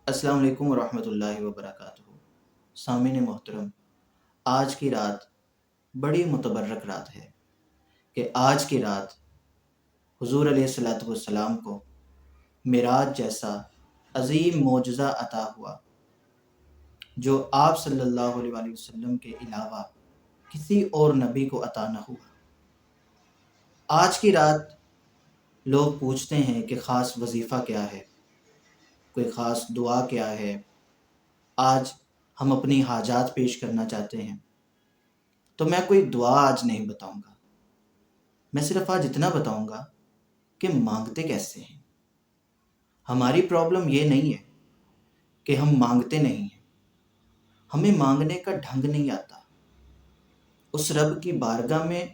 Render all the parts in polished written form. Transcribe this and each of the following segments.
السلام علیکم ورحمۃ اللہ وبرکاتہ۔ سامعین محترم، آج کی رات بڑی متبرک رات ہے کہ آج کی رات حضور علیہ الصلوۃ والسلام کو معراج جیسا عظیم معجزہ عطا ہوا جو آپ صلی اللہ علیہ وآلہ وسلم کے علاوہ کسی اور نبی کو عطا نہ ہوا۔ آج کی رات لوگ پوچھتے ہیں کہ خاص وظیفہ کیا ہے، کوئی خاص دعا کیا ہے۔ آج ہم اپنی حاجات پیش کرنا چاہتے ہیں، تو میں کوئی دعا آج نہیں بتاؤں گا۔ میں صرف آج اتنا بتاؤں گا کہ مانگتے کیسے ہیں۔ ہماری پرابلم یہ نہیں ہے کہ ہم مانگتے نہیں ہیں، ہمیں مانگنے کا ڈھنگ نہیں آتا۔ اس رب کی بارگاہ میں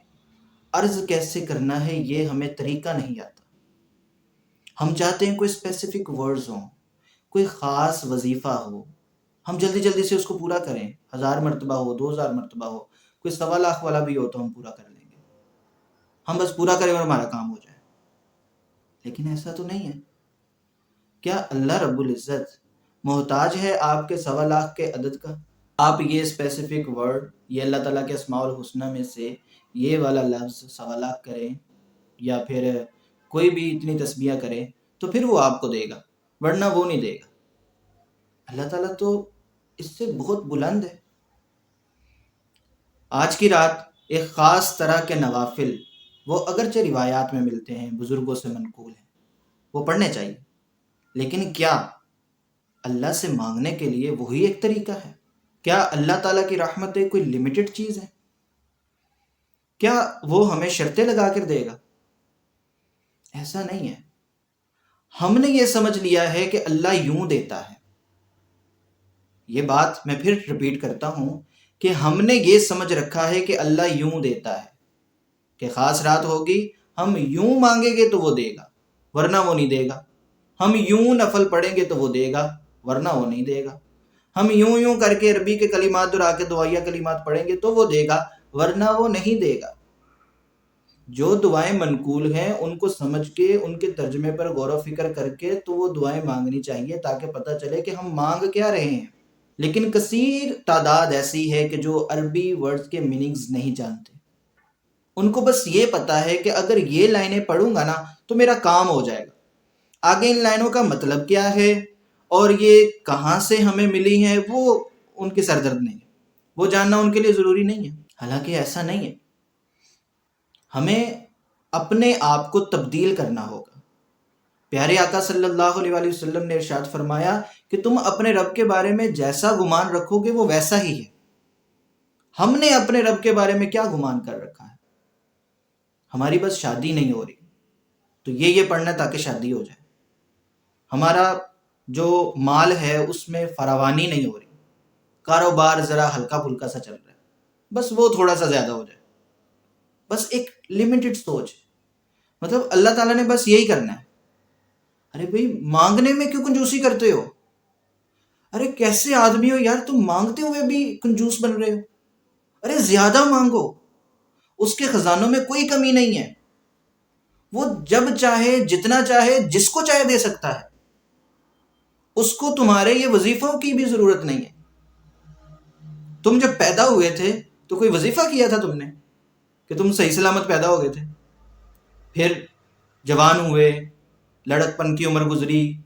عرض کیسے کرنا ہے یہ ہمیں طریقہ نہیں آتا۔ ہم چاہتے ہیں کوئی اسپیسیفک ورڈز ہوں، کوئی خاص وظیفہ ہو، ہم جلدی جلدی سے اس کو پورا کریں، 1000 مرتبہ ہو، 2000 مرتبہ ہو، کوئی 1.25 لاکھ والا بھی ہو تو ہم پورا کر لیں گے، ہم بس پورا کریں اور ہمارا کام ہو جائے۔ لیکن ایسا تو نہیں ہے۔ کیا اللہ رب العزت محتاج ہے آپ کے 1.25 لاکھ کے عدد کا؟ آپ یہ اسپیسیفک ورڈ، یہ اللہ تعالیٰ کے اسماء الحسنہ میں سے یہ والا لفظ 1.25 لاکھ کریں یا پھر کوئی بھی اتنی تسبیح کریں تو پھر وہ آپ کو دے گا، ورنہ وہ نہیں دے گا۔ اللہ تعالیٰ تو اس سے بہت بلند ہے۔ آج کی رات ایک خاص طرح کے نوافل، وہ اگرچہ روایات میں ملتے ہیں، بزرگوں سے منقول ہیں، وہ پڑھنے چاہیے، لیکن کیا اللہ سے مانگنے کے لیے وہی ایک طریقہ ہے؟ کیا اللہ تعالیٰ کی رحمتیں کوئی لمیٹڈ چیز ہے؟ کیا وہ ہمیں شرطیں لگا کر دے گا؟ ایسا نہیں ہے۔ ہم نے یہ سمجھ لیا ہے کہ اللہ یوں دیتا ہے۔ یہ بات میں پھر ریپیٹ کرتا ہوں کہ ہم نے یہ سمجھ رکھا ہے کہ اللہ یوں دیتا ہے کہ خاص رات ہوگی، ہم یوں مانگیں گے تو وہ دے گا، ورنہ وہ نہیں دے گا۔ ہم یوں نفل پڑھیں گے تو وہ دے گا، ورنہ وہ نہیں دے گا۔ ہم یوں کر کے عربی کے کلمات دہرا کے دعائیہ کلمات پڑھیں گے تو وہ دے گا، ورنہ وہ نہیں دے گا۔ جو دعائیں منقول ہیں ان کو سمجھ کے، ان کے ترجمے پر غور و فکر کر کے تو وہ دعائیں مانگنی چاہیے، تاکہ پتہ چلے کہ ہم مانگ کیا رہے ہیں۔ لیکن کثیر تعداد ایسی ہے کہ جو عربی ورڈز کے میننگز نہیں جانتے۔ ان کو بس یہ پتا ہے کہ اگر یہ لائنیں پڑھوں گا نا تو میرا کام ہو جائے گا۔ آگے ان لائنوں کا مطلب کیا ہے اور یہ کہاں سے ہمیں ملی ہیں وہ ان کے سردرد نہیں ہے، وہ جاننا ان کے لیے ضروری نہیں ہے۔ حالانکہ ایسا نہیں ہے۔ ہمیں اپنے آپ کو تبدیل کرنا ہوگا۔ پیارے آقا صلی اللہ علیہ وآلہ وسلم نے ارشاد فرمایا کہ تم اپنے رب کے بارے میں جیسا گمان رکھو گے وہ ویسا ہی ہے۔ ہم نے اپنے رب کے بارے میں کیا گمان کر رکھا ہے؟ ہماری بس شادی نہیں ہو رہی تو یہ پڑھنا ہے تاکہ شادی ہو جائے۔ ہمارا جو مال ہے اس میں فراوانی نہیں ہو رہی، کاروبار ذرا ہلکا پھلکا سا چل رہا ہے، بس وہ تھوڑا سا زیادہ ہو جائے۔ بس ایک لمیٹڈ سوچ ہے، مطلب اللہ تعالیٰ نے بس یہی کرنا ہے۔ ارے بھئی مانگنے میں کیوں کنجوسی کرتے ہو؟ ارے کیسے آدمی ہو یار، تم مانگتے ہوئے بھی کنجوس بن رہے ہو۔ ارے زیادہ مانگو، اس کے خزانوں میں کوئی کمی نہیں ہے، وہ جب چاہے جتنا چاہے جس کو چاہے دے سکتا ہے۔ اس کو تمہارے یہ وظیفوں کی بھی ضرورت نہیں ہے۔ تم جب پیدا ہوئے تھے تو کوئی وظیفہ کیا تھا تم نے کہ تم صحیح سلامت پیدا ہو گئے تھے؟ پھر جوان ہوئے، لڑکپن کی عمر گزری،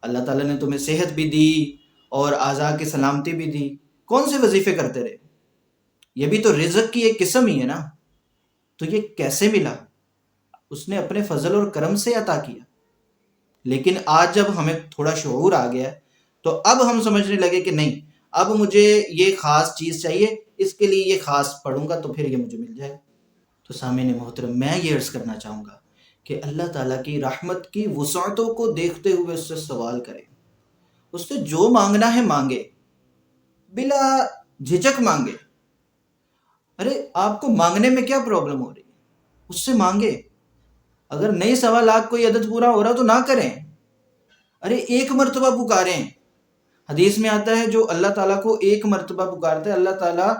اللہ تعالیٰ نے تمہیں صحت بھی دی اور اعضاء کی سلامتی بھی دی، کون سے وظیفے کرتے رہے؟ یہ بھی تو رزق کی ایک قسم ہی ہے نا۔ تو یہ کیسے ملا؟ اس نے اپنے فضل اور کرم سے عطا کیا۔ لیکن آج جب ہمیں تھوڑا شعور آ گیا تو اب ہم سمجھنے لگے کہ نہیں، اب مجھے یہ خاص چیز چاہیے، اس کے لیے یہ خاص پڑھوں گا تو پھر یہ مجھے مل جائے۔ تو سامعین محترم، میں یہ عرض کرنا چاہوں گا کہ اللہ تعالیٰ کی رحمت کی وسعتوں کو دیکھتے ہوئے اس سے سوال کرے، اس سے جو مانگنا ہے مانگے، بلا جھجک مانگے۔ ارے آپ کو مانگنے میں کیا پرابلم ہو رہی ہے؟ اس سے مانگے۔ اگر نہیں 1.25 لاکھ کوئی عدد پورا ہو رہا تو نہ کریں، ارے ایک مرتبہ پکاریں۔ حدیث میں آتا ہے جو اللہ تعالیٰ کو ایک مرتبہ پکارتا ہے اللہ تعالیٰ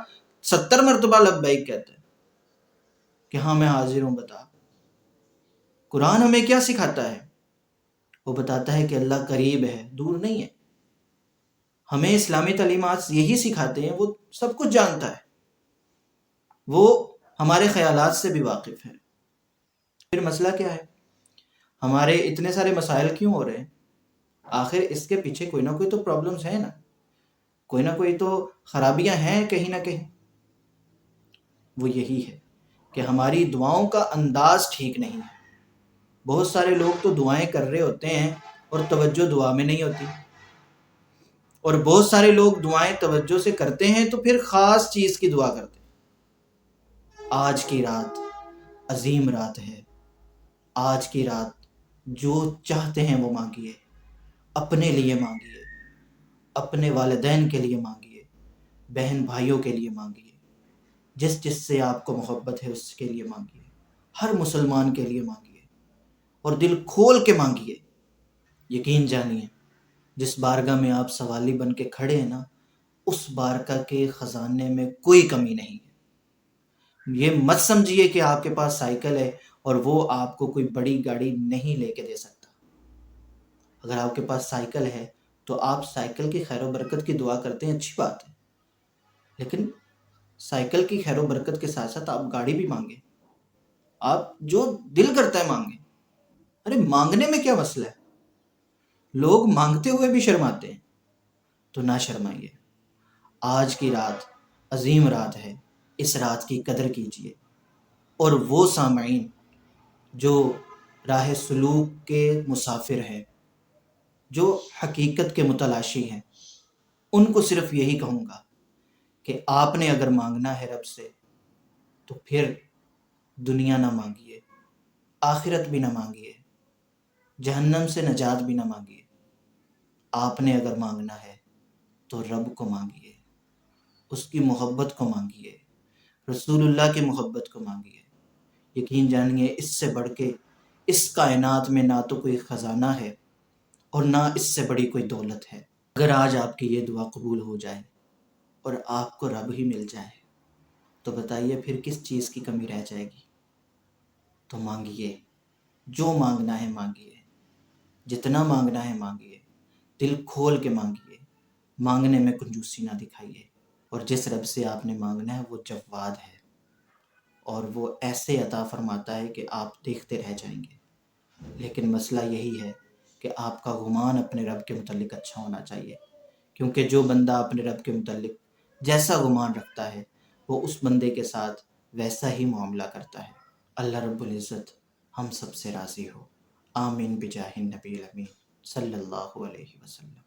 70 مرتبہ لبیک کہتا ہے کہ ہاں میں حاضر ہوں، بتا۔ قرآن ہمیں کیا سکھاتا ہے؟ وہ بتاتا ہے کہ اللہ قریب ہے، دور نہیں ہے۔ ہمیں اسلامی تعلیمات یہی سکھاتے ہیں، وہ سب کچھ جانتا ہے، وہ ہمارے خیالات سے بھی واقف ہے۔ پھر مسئلہ کیا ہے؟ ہمارے اتنے سارے مسائل کیوں ہو رہے ہیں؟ آخر اس کے پیچھے کوئی نہ کوئی تو پرابلمز ہیں نا، کوئی نہ کوئی تو خرابیاں ہیں کہیں نہ کہیں۔ وہ یہی ہے کہ ہماری دعاؤں کا انداز ٹھیک نہیں ہے۔ بہت سارے لوگ تو دعائیں کر رہے ہوتے ہیں اور توجہ دعا میں نہیں ہوتی، اور بہت سارے لوگ دعائیں توجہ سے کرتے ہیں تو پھر خاص چیز کی دعا کرتے ہیں۔ آج کی رات عظیم رات ہے، آج کی رات جو چاہتے ہیں وہ مانگیے، اپنے لیے مانگیے، اپنے والدین کے لیے مانگیے، بہن بھائیوں کے لیے مانگیے، جس جس سے آپ کو محبت ہے اس کے لیے مانگیے، ہر مسلمان کے لیے مانگیے، اور دل کھول کے مانگیے۔ یقین جانیے جس بارگاہ میں آپ سوالی بن کے کھڑے ہیں نا، اس بارگاہ کے خزانے میں کوئی کمی نہیں ہے۔ یہ مت سمجھیے کہ آپ کے پاس سائیکل ہے اور وہ آپ کو کوئی بڑی گاڑی نہیں لے کے دے سکتا۔ اگر آپ کے پاس سائیکل ہے تو آپ سائیکل کی خیر و برکت کی دعا کرتے ہیں، اچھی بات ہے، لیکن سائیکل کی خیر و برکت کے ساتھ ساتھ آپ گاڑی بھی مانگیں، آپ جو دل کرتا ہے مانگیں۔ ارے مانگنے میں کیا مسئلہ ہے؟ لوگ مانگتے ہوئے بھی شرماتے ہیں، تو نہ شرمائیے۔ آج کی رات عظیم رات ہے، اس رات کی قدر کیجیے، اور وہ سامعین جو راہ سلوک کے مسافر ہیں، جو حقیقت کے متلاشی ہیں، ان کو صرف یہی کہوں گا کہ آپ نے اگر مانگنا ہے رب سے تو پھر دنیا نہ مانگیے، آخرت بھی نہ مانگیے، جہنم سے نجات بھی نہ مانگیے۔ آپ نے اگر مانگنا ہے تو رب کو مانگیے، اس کی محبت کو مانگیے، رسول اللہ کی محبت کو مانگیے۔ یقین جانیے اس سے بڑھ کے اس کائنات میں نہ تو کوئی خزانہ ہے اور نہ اس سے بڑی کوئی دولت ہے۔ اگر آج آپ کی یہ دعا قبول ہو جائے اور آپ کو رب ہی مل جائے تو بتائیے پھر کس چیز کی کمی رہ جائے گی؟ تو مانگیے، جو مانگنا ہے مانگیے، جتنا مانگنا ہے مانگیے، دل کھول کے مانگیے، مانگنے میں کنجوسی نہ دکھائیے۔ اور جس رب سے آپ نے مانگنا ہے وہ جواد ہے، اور وہ ایسے عطا فرماتا ہے کہ آپ دیکھتے رہ جائیں گے۔ لیکن مسئلہ یہی ہے کہ آپ کا گمان اپنے رب کے متعلق اچھا ہونا چاہیے، کیونکہ جو بندہ اپنے رب کے متعلق جیسا گمان رکھتا ہے وہ اس بندے کے ساتھ ویسا ہی معاملہ کرتا ہے۔ اللہ رب العزت ہم سب سے راضی ہو، آمین بجاہ النبی الامین صلی اللہ علیہ وسلم۔